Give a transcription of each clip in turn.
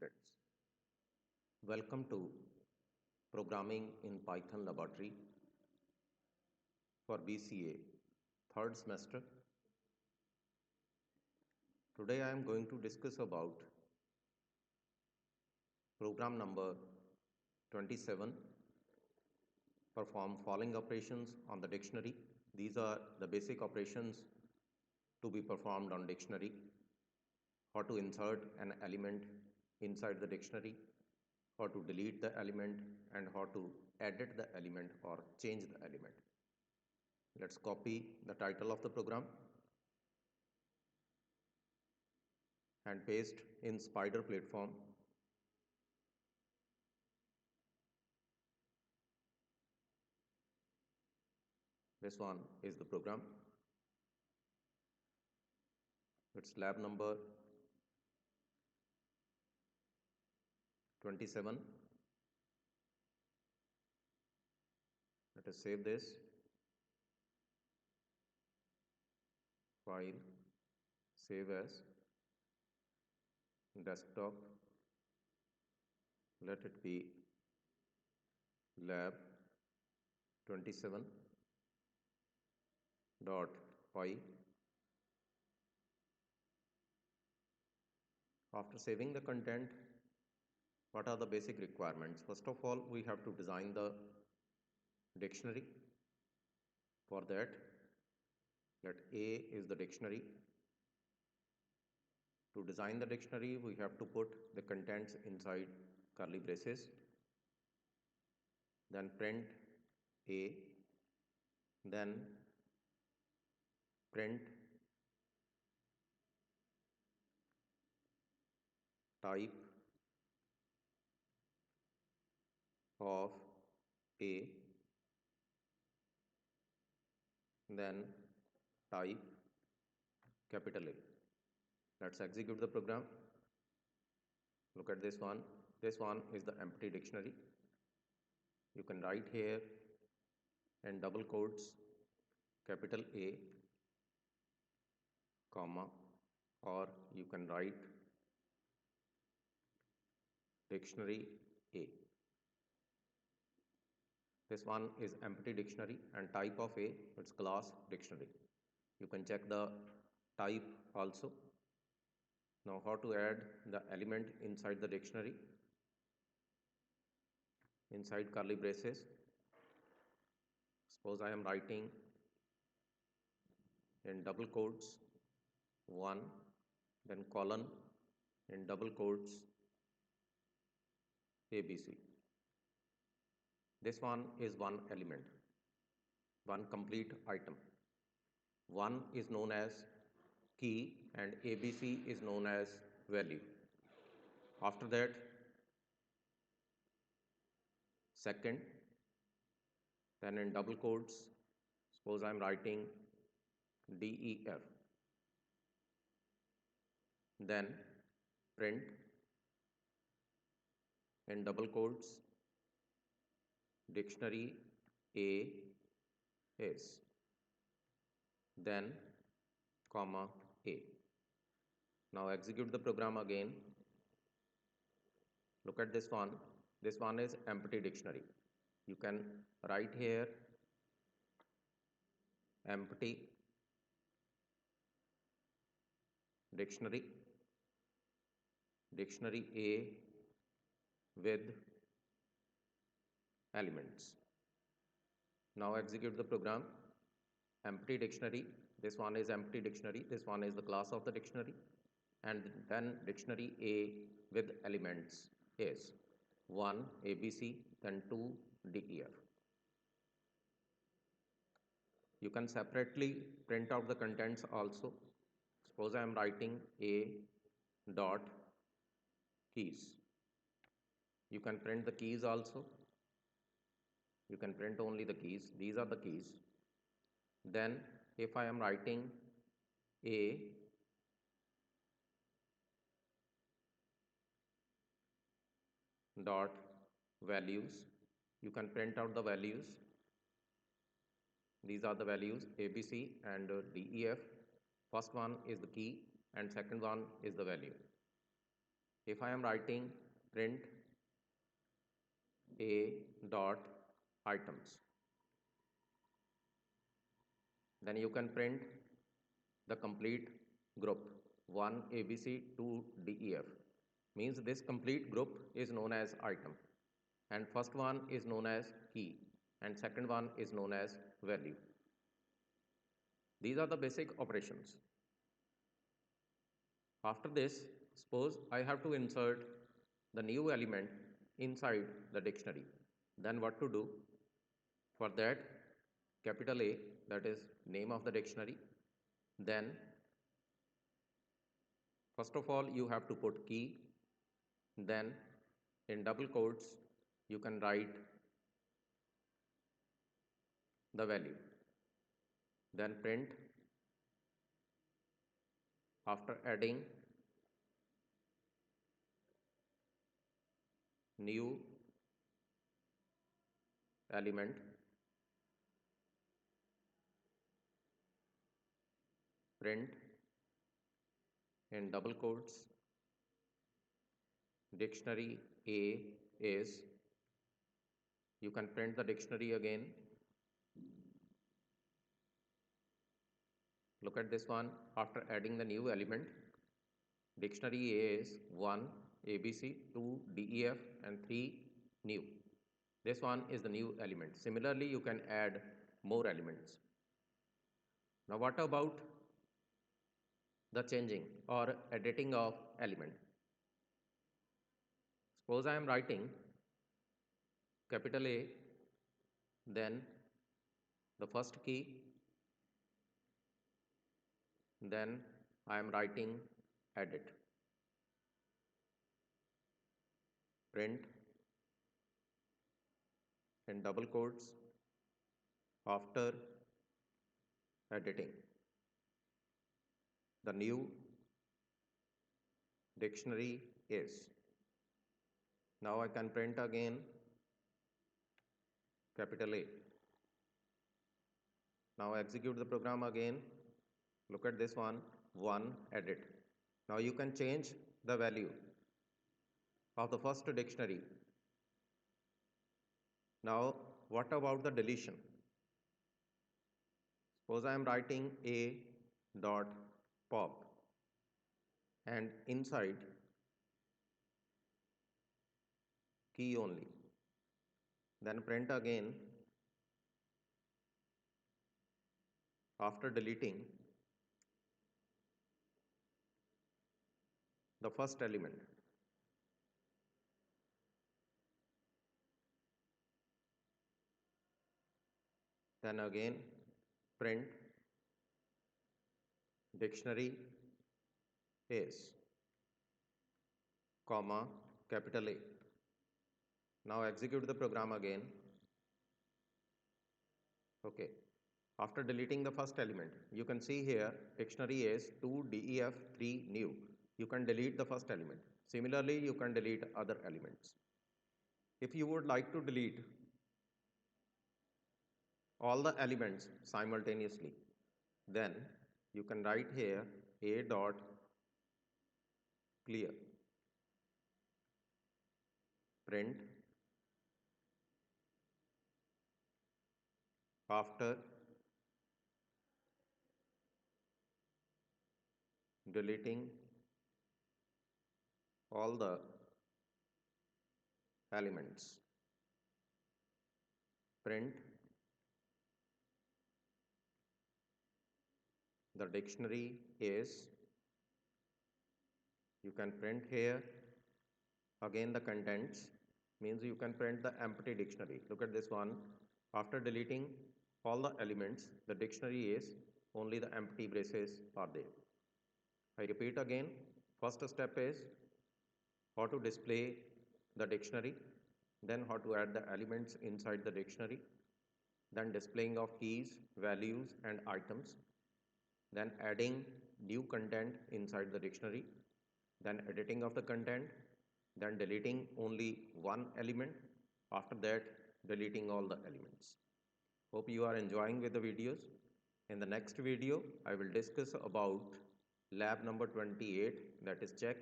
students. Welcome to Programming in Python Laboratory for BCA third semester. Today I am going to discuss about program number 27. Perform following operations on the dictionary. These are the basic operations to be performed on dictionary. How to insert an element inside the dictionary, how to delete the element, and how to edit the element or change the element. Let's copy the title of the program and paste in Spider platform. This one is the program. It's lab number 27. Let us save this file, save as desktop. Let it be lab 27.py. After saving the content, what are the basic requirements? First of all, we have to design the dictionary. For that, let A is the dictionary. To design the dictionary, we have to put the contents inside curly braces. Then print A. Then print type of A, then type capital A. Let's execute the program. Look at this one. This one is the empty dictionary. You can write here in double quotes capital A, comma, or you can write dictionary A. This one is empty dictionary and type of A, it's class dictionary. You can check the type also. Now how to add the element inside the dictionary? Inside curly braces. Suppose I am writing in double quotes 1, then colon in double quotes ABC. This one is one element, one complete item. 1 is known as key and ABC is known as value. After that, second, then in double quotes, suppose I am writing DEF. Then print in double quotes dictionary A is, then comma A. Now execute the program again. Look at this one. This one is empty dictionary. You can write here empty dictionary, dictionary A with elements. Now execute the program. Empty dictionary, this one is empty dictionary, this one is the class of the dictionary, and then dictionary A with elements is 1 ABC, then 2 DEF. You can separately print out the contents also. Suppose I am writing A dot keys. You can print the keys also. You can print only the keys. These are the keys. Then if I am writing A dot values, you can print out the values. These are the values ABC and DEF. First one is the key and second one is the value. If I am writing print a dot items, then you can print the complete group 1 ABC 2 DEF. Means this complete group is known as item, and first one is known as key and second one is known as value. These are the basic operations. After this, suppose I have to insert the new element inside the dictionary. Then what to do? For that, capital A, that is name of the dictionary. Then first of all you have to put key. Then in double quotes you can write the value. Then print after adding new element, print in double quotes dictionary A is, you can print the dictionary again. Look at this one. After adding the new element, dictionary A is 1 ABC, 2 DEF and 3 new. This one is the new element. Similarly, you can add more elements. Now what about the changing or editing of element? Suppose I am writing capital A, then the first key, then I am writing edit, print in double quotes after editing the new dictionary is. Now I can print again capital A. Now execute the program again. Look at this one, 1 edit. Now you can change the value of the first dictionary. Now what about the deletion? Suppose I am writing a dot pop and inside key only. Then print again after deleting the first element. Then again print dictionary is, comma, capital A. Now execute the program again. Okay. After deleting the first element, you can see here dictionary is 2 DEF 3 new. You can delete the first element. Similarly, you can delete other elements. If you would like to delete all the elements simultaneously, then you can write here a dot clear, print after deleting all the elements, print the dictionary is. You can print here again the contents, means you can print the empty dictionary. Look at this one. After deleting all the elements, the dictionary is, only the empty braces are there. I repeat again, first step is how to display the dictionary, then how to add the elements inside the dictionary, then displaying of keys, values and items, then adding new content inside the dictionary, then editing of the content, then deleting only one element, after that deleting all the elements. Hope you are enjoying with the videos. In the next video, I will discuss about lab number 28, that is check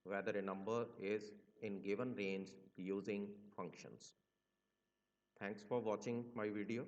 whether a number is in given range using functions. Thanks for watching my video.